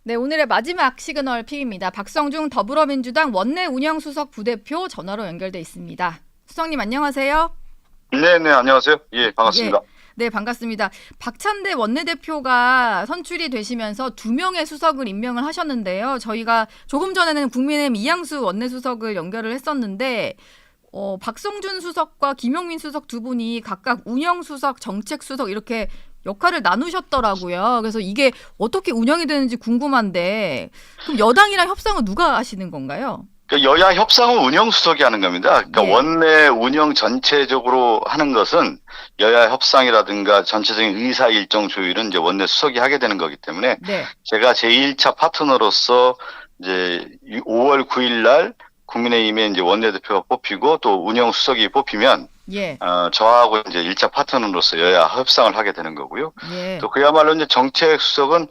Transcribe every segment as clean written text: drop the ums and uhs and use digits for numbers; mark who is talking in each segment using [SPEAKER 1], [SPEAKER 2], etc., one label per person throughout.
[SPEAKER 1] 네, 오늘의 마지막 시그널 픽입니다. 박성중 더불어민주당 원내 운영수석 부대표 전화로 연결돼 있습니다. 수석님 안녕하세요.
[SPEAKER 2] 네네, 안녕하세요. 예,
[SPEAKER 1] 예,
[SPEAKER 2] 반갑습니다.
[SPEAKER 1] 네, 반갑습니다. 박찬대 원내대표가 선출이 되시면서 2명의 수석을 임명을 하셨는데요. 저희가 조금 전에는 국민의힘 이양수 원내수석을 연결을 했었는데 박성준 수석과 김용민 수석 두 분이 각각 운영수석, 정책수석 이렇게 역할을 나누셨더라고요. 그래서 이게 어떻게 운영이 되는지 궁금한데 그럼 여당이랑 협상은 누가 하시는 건가요?
[SPEAKER 2] 그 여야 협상은 운영수석이 하는 겁니다. 그러니까
[SPEAKER 1] 예.
[SPEAKER 2] 원내 운영 전체적으로 하는 것은 여야 협상이라든가 전체적인 의사 일정 조율은 이제 원내 수석이 하게 되는 거기 때문에
[SPEAKER 1] 네.
[SPEAKER 2] 제가 제1차 파트너로서 이제 5월 9일 날 국민의힘에 이제 원내대표가 뽑히고 또 운영수석이 뽑히면
[SPEAKER 1] 예.
[SPEAKER 2] 저하고 이제 1차 파트너로서 여야 협상을 하게 되는 거고요.
[SPEAKER 1] 예.
[SPEAKER 2] 또 그야말로 이제 정책 수석은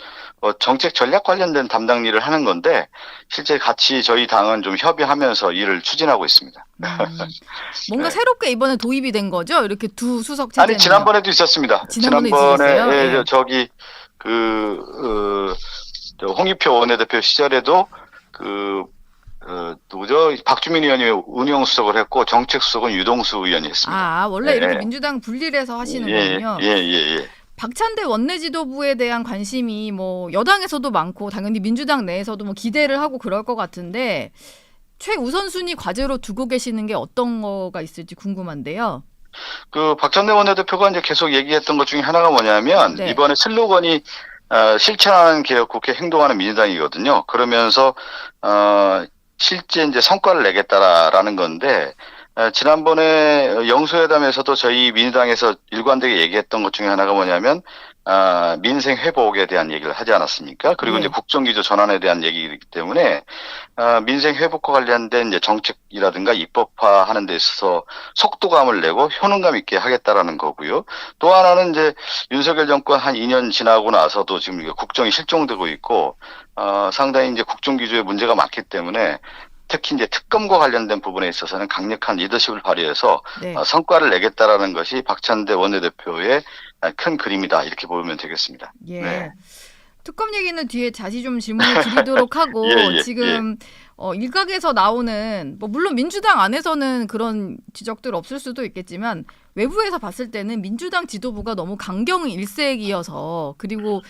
[SPEAKER 2] 정책 전략 관련된 담당 일을 하는 건데 실제 같이 저희 당은 좀 협의하면서 일을 추진하고 있습니다.
[SPEAKER 1] 뭔가
[SPEAKER 2] 네.
[SPEAKER 1] 새롭게 이번에 도입이 된 거죠? 이렇게 두 수석 체제는.
[SPEAKER 2] 아니 지난번에도 있었습니다.
[SPEAKER 1] 지난번에 있으셨어요?
[SPEAKER 2] 예,
[SPEAKER 1] 예.
[SPEAKER 2] 저기 저 홍익표 원내대표 시절에도 누구죠? 박주민 의원이 운영수석을 했고 정책수석은 유동수 의원이 했습니다.
[SPEAKER 1] 원래
[SPEAKER 2] 예,
[SPEAKER 1] 이렇게
[SPEAKER 2] 예.
[SPEAKER 1] 민주당 분리해서 하시는
[SPEAKER 2] 예,
[SPEAKER 1] 거군요.
[SPEAKER 2] 예, 예, 예.
[SPEAKER 1] 박찬대 원내지도부에 대한 관심이 뭐 여당에서도 많고 당연히 민주당 내에서도 뭐 기대를 하고 그럴 것 같은데 최우선순위 과제로 두고 계시는 게 어떤 거가 있을지 궁금한데요.
[SPEAKER 2] 박찬대 원내대표가 이제 계속 얘기했던 것 중에 하나가 뭐냐면
[SPEAKER 1] 네.
[SPEAKER 2] 이번에 슬로건이 실천하는 개혁 국회 행동하는 민주당이거든요. 그러면서 실제 이제 성과를 내겠다라는 건데 지난번에 영수회담에서도 저희 민주당에서 일관되게 얘기했던 것 중에 하나가 뭐냐면 민생 회복에 대한 얘기를 하지 않았습니까? 그리고
[SPEAKER 1] 네.
[SPEAKER 2] 이제 국정기조 전환에 대한 얘기이기 때문에 민생 회복과 관련된 이제 정책이라든가 입법화하는 데 있어서 속도감을 내고 효능감 있게 하겠다라는 거고요. 또 하나는 이제 윤석열 정권 한 2년 지나고 나서도 지금 국정이 실종되고 있고 상당히 이제 국정기조에 문제가 많기 때문에 특히 이제 특검과 관련된 부분에 있어서는 강력한 리더십을 발휘해서
[SPEAKER 1] 네.
[SPEAKER 2] 성과를 내겠다라는 것이 박찬대 원내대표의 큰 그림이다 이렇게 보면 되겠습니다.
[SPEAKER 1] 예.
[SPEAKER 2] 네.
[SPEAKER 1] 특검 얘기는 뒤에 다시 좀 질문을 드리도록 하고
[SPEAKER 2] 예,
[SPEAKER 1] 지금 일각에서 나오는 뭐 물론 민주당 안에서는 그런 지적들 없을 수도 있겠지만 외부에서 봤을 때는 민주당 지도부가 너무 강경 일색이어서 그리고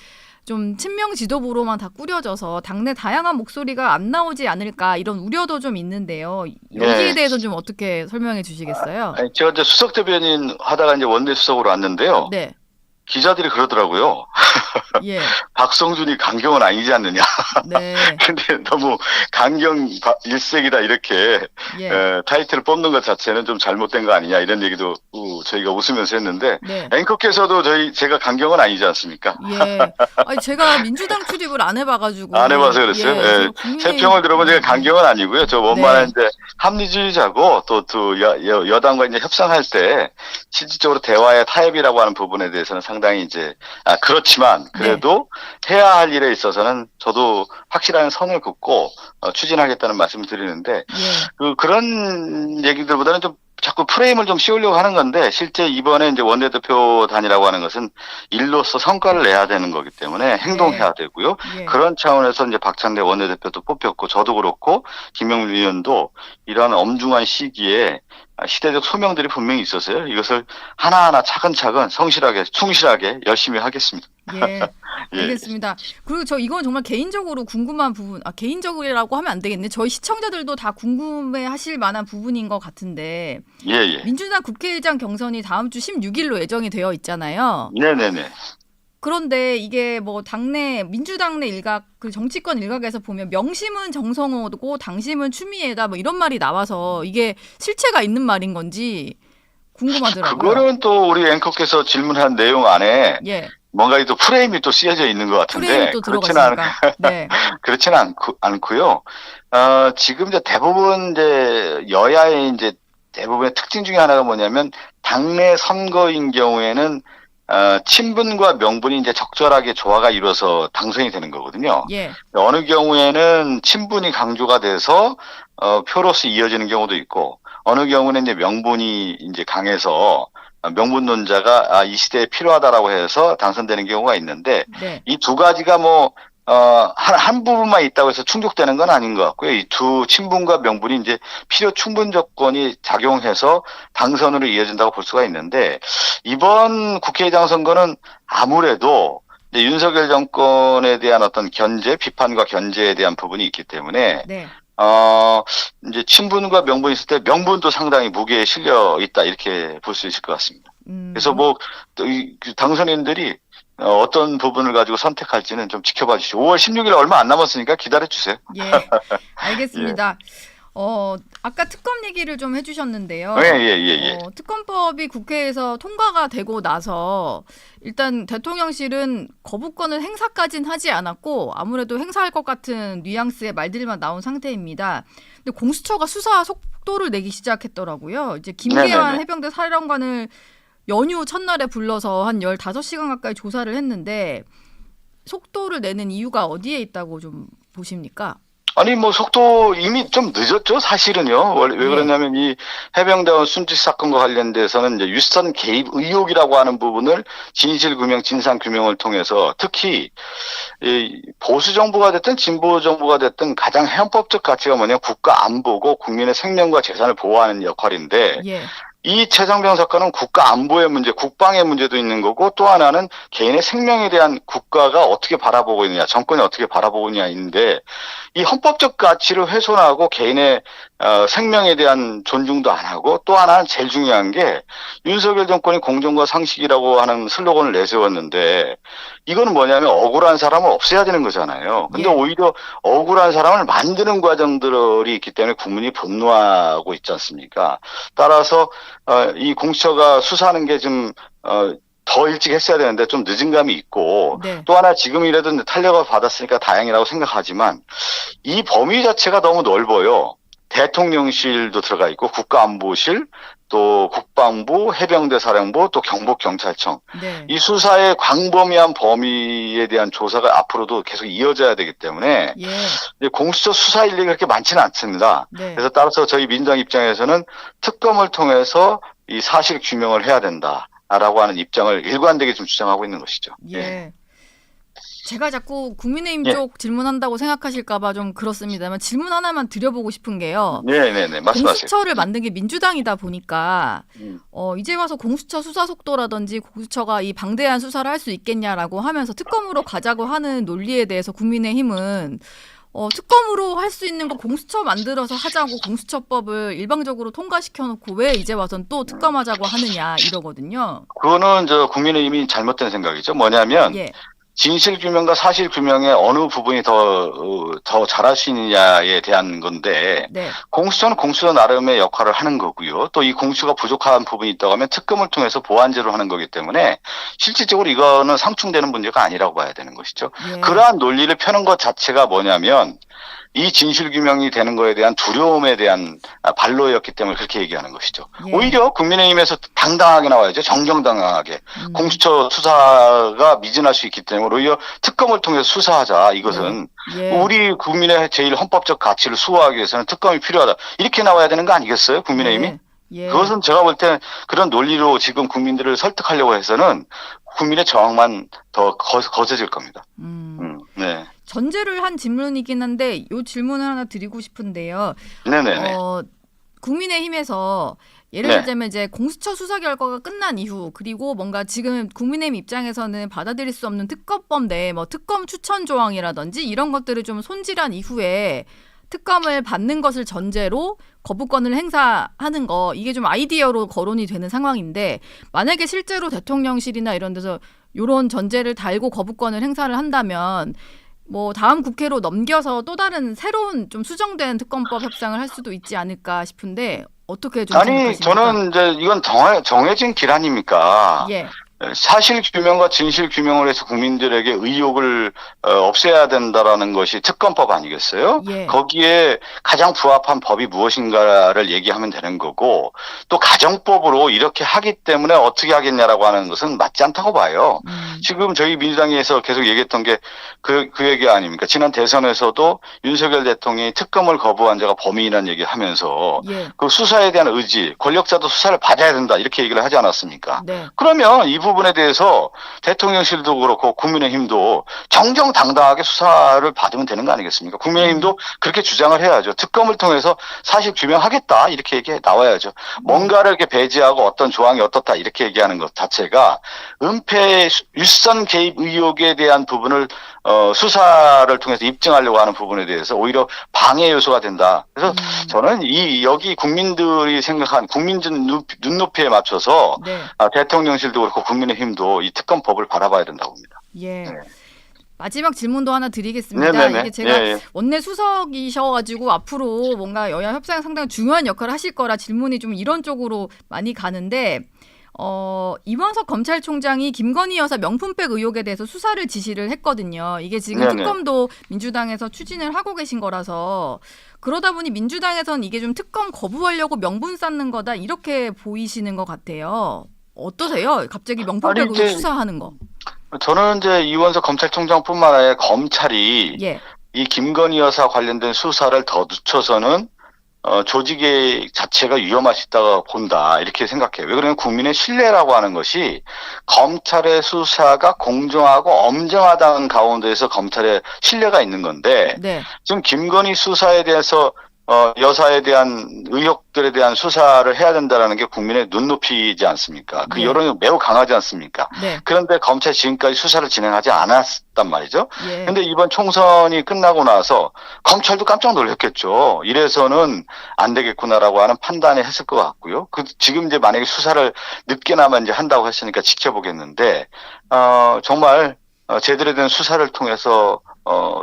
[SPEAKER 1] 좀 친명 지도부로만 다 꾸려져서 당내 다양한 목소리가 안 나오지 않을까 이런 우려도 좀 있는데요. 여기에
[SPEAKER 2] 네.
[SPEAKER 1] 대해서 좀 어떻게 설명해 주시겠어요?
[SPEAKER 2] 아니, 제가 이제 수석 대변인 하다가 이제 원내 수석으로 왔는데요.
[SPEAKER 1] 네.
[SPEAKER 2] 기자들이 그러더라고요.
[SPEAKER 1] 예.
[SPEAKER 2] 박성준이 강경은 아니지 않느냐.
[SPEAKER 1] 네.
[SPEAKER 2] 근데 너무 강경 일색이다 이렇게
[SPEAKER 1] 예.
[SPEAKER 2] 타이틀을 뽑는 것 자체는 좀 잘못된 거 아니냐 이런 얘기도 저희가 웃으면서 했는데
[SPEAKER 1] 네.
[SPEAKER 2] 앵커께서도 제가 강경은 아니지 않습니까?
[SPEAKER 1] 예. 아니 제가 민주당 출입을 안 해봐가지고.
[SPEAKER 2] 안 해봐서 그랬어요.
[SPEAKER 1] 예.
[SPEAKER 2] 예.
[SPEAKER 1] 제가
[SPEAKER 2] 제 평을 들어보면 제가 강경은 아니고요. 저 원만한
[SPEAKER 1] 네.
[SPEAKER 2] 이제 합리주의자고 또 여당과 이제 협상할 때 실질적으로 대화의 타협이라고 하는 부분에 대해서는 상당히 이제 그렇지만 그래도 해야 할 일에 있어서는 저도 확실한 선을 긋고 추진하겠다는 말씀을 드리는데
[SPEAKER 1] 예.
[SPEAKER 2] 그런 얘기들보다는 좀 자꾸 프레임을 좀 씌우려고 하는 건데 실제 이번에 이제 원내대표 단이라고 하는 것은 일로서 성과를 내야 되는 거기 때문에 행동해야 되고요.
[SPEAKER 1] 예.
[SPEAKER 2] 그런 차원에서 이제 박찬대 원내대표도 뽑혔고 저도 그렇고 김영민 의원도 이러한 엄중한 시기에 시대적 소명들이 분명히 있었어요. 이것을 하나하나 차근차근 성실하게 충실하게 열심히 하겠습니다.
[SPEAKER 1] 예.
[SPEAKER 2] 예.
[SPEAKER 1] 알겠습니다. 그리고 저 이건 정말 개인적으로 궁금한 부분, 개인적이라고 하면 안 되겠네. 저희 시청자들도 다 궁금해 하실 만한 부분인 것 같은데,
[SPEAKER 2] 예, 예.
[SPEAKER 1] 민주당 국회의장 경선이 다음 주 16일로 예정이 되어 있잖아요.
[SPEAKER 2] 네네네.
[SPEAKER 1] 그런데 이게 뭐 당내, 민주당 내 일각, 그 정치권 일각에서 보면 명심은 정성호고 당심은 추미애다 뭐 이런 말이 나와서 이게 실체가 있는 말인 건지 궁금하더라고요.
[SPEAKER 2] 그거는 또 우리 앵커께서 질문한 내용 안에
[SPEAKER 1] 예.
[SPEAKER 2] 뭔가 또 프레임이 또 쓰여져 있는 것 같은데
[SPEAKER 1] 프레임이 또 들어갔으니까. 네.
[SPEAKER 2] 그렇지는 않고요. 지금 이제 대부분 이제 여야의 이제 대부분의 특징 중에 하나가 뭐냐면 당내 선거인 경우에는 친분과 명분이 이제 적절하게 조화가 이루어서 당선이 되는 거거든요.
[SPEAKER 1] 예.
[SPEAKER 2] 어느 경우에는 친분이 강조가 돼서 표로서 이어지는 경우도 있고 어느 경우는 이제 명분이 이제 강해서 명분론자가 이 시대에 필요하다라고 해서 당선되는 경우가 있는데
[SPEAKER 1] 네.
[SPEAKER 2] 이 두 가지가 뭐 한 부분만 있다고 해서 충족되는 건 아닌 것 같고요. 이 두 친분과 명분이 이제 필요 충분 조건이 작용해서 당선으로 이어진다고 볼 수가 있는데, 이번 국회의장 선거는 아무래도 이제 윤석열 정권에 대한 어떤 비판과 견제에 대한 부분이 있기 때문에,
[SPEAKER 1] 네.
[SPEAKER 2] 이제 친분과 명분이 있을 때 명분도 상당히 무게에 실려 있다, 이렇게 볼 수 있을 것 같습니다. 그래서 그 당선인들이 어떤 부분을 가지고 선택할지는 좀 지켜봐 주시고, 5월 16일 얼마 안 남았으니까 기다려 주세요.
[SPEAKER 1] 예. 알겠습니다. 아까 특검 얘기를 좀 해주셨는데요.
[SPEAKER 2] 예.
[SPEAKER 1] 특검법이 국회에서 통과가 되고 나서 일단 대통령실은 거부권을 행사까지는 하지 않았고 아무래도 행사할 것 같은 뉘앙스의 말들만 나온 상태입니다. 근데 공수처가 수사 속도를 내기 시작했더라고요. 이제 김계환 해병대 사령관을 연휴 첫날에 불러서 한 15시간 가까이 조사를 했는데 속도를 내는 이유가 어디에 있다고 좀 보십니까?
[SPEAKER 2] 아니, 속도 이미 좀 늦었죠, 사실은요. 왜 그러냐면, 이 해병대원 순직 사건과 관련돼서는 이제 윗선 개입 의혹이라고 하는 부분을 진실규명, 진상규명을 통해서 특히, 이 보수 정부가 됐든 진보 정부가 됐든 가장 헌법적 가치가 뭐냐, 국가 안보고 국민의 생명과 재산을 보호하는 역할인데,
[SPEAKER 1] 예.
[SPEAKER 2] 이 최상병 사건은 국가 안보의 문제, 국방의 문제도 있는 거고, 또 하나는 개인의 생명에 대한 국가가 어떻게 바라보고 있느냐, 정권이 어떻게 바라보고 있느냐인데, 이 헌법적 가치를 훼손하고 개인의 생명에 대한 존중도 안 하고, 또 하나는 제일 중요한 게 윤석열 정권이 공정과 상식이라고 하는 슬로건을 내세웠는데, 이거는 뭐냐면 억울한 사람을 없애야 되는 거잖아요. 근데 오히려 억울한 사람을 만드는 과정들이 있기 때문에 국민이 분노하고 있지 않습니까? 따라서 이 공수처가 수사하는 게 좀 더 일찍 했어야 되는데 좀 늦은 감이 있고, 또 하나 지금이라도 탄력을 받았으니까 다행이라고 생각하지만 이 범위 자체가 너무 넓어요. 대통령실도 들어가 있고 국가안보실, 또 국방부, 해병대 사령부, 또 경북경찰청. 이 수사의 광범위한 범위에 대한 조사가 앞으로도 계속 이어져야 되기 때문에 공수처 수사 인력이 그렇게 많지는 않습니다. 그래서 따라서 저희 민주당 입장에서는 특검을 통해서 이 사실 규명을 해야 된다라고 하는 입장을 일관되게 좀 주장하고 있는 것이죠.
[SPEAKER 1] 제가 자꾸 국민의힘 쪽 질문한다고 생각하실까봐 좀 그렇습니다만 질문 하나만 드려보고 싶은 게요.
[SPEAKER 2] 말씀하세요.
[SPEAKER 1] 공수처를 만든 게 민주당이다 보니까 이제 와서 공수처 수사 속도라든지 공수처가 이 방대한 수사를 할 수 있겠냐라고 하면서 특검으로 가자고 하는 논리에 대해서 국민의힘은 특검으로 할 수 있는 거 공수처 만들어서 하자고 공수처법을 일방적으로 통과시켜놓고 왜 이제 와선 또 특검하자고 하느냐 이러거든요.
[SPEAKER 2] 그거는 국민의힘이 잘못된 생각이죠. 뭐냐면 진실규명과 사실규명의 어느 부분이 더 잘할 수 있느냐에 대한 건데, 공수처는 공수처 나름의 역할을 하는 거고요. 또 이 공수처가 부족한 부분이 있다고 하면 특검을 통해서 보완제로 하는 거기 때문에 실질적으로 이거는 상충되는 문제가 아니라고 봐야 되는 것이죠. 그러한 논리를 펴는 것 자체가 뭐냐면 이 진실규명이 되는 거에 대한 두려움에 대한 반로였기 때문에 그렇게 얘기하는 것이죠. 오히려 국민의힘에서 당당하게 나와야죠. 정정당당하게. 공수처 수사가 미진할 수 있기 때문에 오히려 특검을 통해서 수사하자. 이것은 우리 국민의 제일 헌법적 가치를 수호하기 위해서는 특검이 필요하다. 이렇게 나와야 되는 거 아니겠어요? 국민의힘이? 그것은 제가 볼 때 그런 논리로 지금 국민들을 설득하려고 해서는 국민의 저항만 더 거세질 겁니다.
[SPEAKER 1] 전제를 한 질문이긴 한데 이 질문을 하나 드리고 싶은데요. 국민의힘에서 예를 들자면 이제 공수처 수사 결과가 끝난 이후 그리고 뭔가 지금 국민의힘 입장에서는 받아들일 수 없는 특검법 내에 특검 추천 조항이라든지 이런 것들을 좀 손질한 이후에 특검을 받는 것을 전제로 거부권을 행사하는 거 이게 좀 아이디어로 거론이 되는 상황인데 만약에 실제로 대통령실이나 이런 데서 이런 전제를 달고 거부권을 행사를 한다면 다음 국회로 넘겨서 또 다른 새로운 좀 수정된 특검법 협상을 할 수도 있지 않을까 싶은데 어떻게 좀 생각하십니까?
[SPEAKER 2] 저는 이제 이건 정해진 길 아닙니까? 사실 규명과 진실 규명을 해서 국민들에게 의혹을 없애야 된다라는 것이 특검법 아니겠어요? 거기에 가장 부합한 법이 무엇인가를 얘기하면 되는 거고 또 가정법으로 이렇게 하기 때문에 어떻게 하겠냐라고 하는 것은 맞지 않다고 봐요. 지금 저희 민주당에서 계속 얘기했던 게 그 얘기 아닙니까? 지난 대선에서도 윤석열 대통령이 특검을 거부한 자가 범인이라는 얘기를 하면서 그 수사에 대한 의지, 권력자도 수사를 받아야 된다 이렇게 얘기를 하지 않았습니까? 그러면 이 부분 부분에 대해서 대통령실도 그렇고 국민의힘도 정정당당하게 수사를 받으면 되는 거 아니겠습니까? 국민의힘도 그렇게 주장을 해야죠. 특검을 통해서 사실 규명하겠다 이렇게 얘기 나와야죠. 뭔가를 이렇게 배제하고 어떤 조항이 어떻다 이렇게 얘기하는 것 자체가 은폐 윗선 개입 의혹에 대한 부분을 수사를 통해서 입증하려고 하는 부분에 대해서 오히려 방해 요소가 된다. 그래서 저는 여기 국민들이 생각한 국민적 눈높이에 맞춰서
[SPEAKER 1] 네.
[SPEAKER 2] 대통령실도 그렇고 국민의힘도 이 특검법을 바라봐야 된다고 봅니다.
[SPEAKER 1] 예.
[SPEAKER 2] 네.
[SPEAKER 1] 마지막 질문도 하나 드리겠습니다.
[SPEAKER 2] 네네네.
[SPEAKER 1] 이게 제가
[SPEAKER 2] 예, 예.
[SPEAKER 1] 원내 수석이셔가지고 앞으로 뭔가 여야 협상에 상당히 중요한 역할을 하실 거라 질문이 좀 이런 쪽으로 많이 가는데 이원석 검찰총장이 김건희 여사 명품백 의혹에 대해서 수사를 지시를 했거든요. 이게 지금
[SPEAKER 2] 네네.
[SPEAKER 1] 특검도 민주당에서 추진을 하고 계신 거라서 그러다 보니 민주당에서는 이게 좀 특검 거부하려고 명분 쌓는 거다 이렇게 보이시는 것 같아요. 어떠세요? 갑자기 명품백
[SPEAKER 2] 아니,
[SPEAKER 1] 의혹 수사하는 거.
[SPEAKER 2] 저는 이제 이원석 검찰총장뿐만 아니라 검찰이
[SPEAKER 1] 예.
[SPEAKER 2] 이 김건희 여사 관련된 수사를 더 늦춰서는 조직의 자체가 위험하시다고 본다 이렇게 생각해요. 왜 그러냐면 국민의 신뢰라고 하는 것이 검찰의 수사가 공정하고 엄정하다는 가운데에서 검찰의 신뢰가 있는 건데
[SPEAKER 1] 네.
[SPEAKER 2] 지금 김건희 수사에 대해서 여사에 대한 의혹들에 대한 수사를 해야 된다는 게 국민의 눈높이지 않습니까? 그
[SPEAKER 1] 네.
[SPEAKER 2] 여론이 매우 강하지 않습니까?
[SPEAKER 1] 네.
[SPEAKER 2] 그런데 검찰이 지금까지 수사를 진행하지 않았단 말이죠.
[SPEAKER 1] 예.
[SPEAKER 2] 근데 이번 총선이 끝나고 나서 검찰도 깜짝 놀랐겠죠. 이래서는 안 되겠구나라고 하는 판단을 했을 것 같고요. 지금 이제 만약에 수사를 늦게나마 이제 한다고 했으니까 지켜보겠는데, 정말 제대로 된 수사를 통해서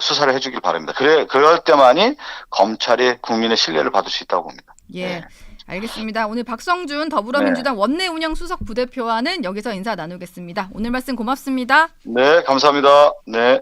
[SPEAKER 2] 수사를 해주길 바랍니다. 그럴 때만이 검찰이 국민의 신뢰를 받을 수 있다고 봅니다.
[SPEAKER 1] 예.
[SPEAKER 2] 네.
[SPEAKER 1] 알겠습니다. 오늘 박성준 더불어민주당 원내 운영 수석 부대표와는 여기서 인사 나누겠습니다. 오늘 말씀 고맙습니다.
[SPEAKER 2] 네, 감사합니다. 네.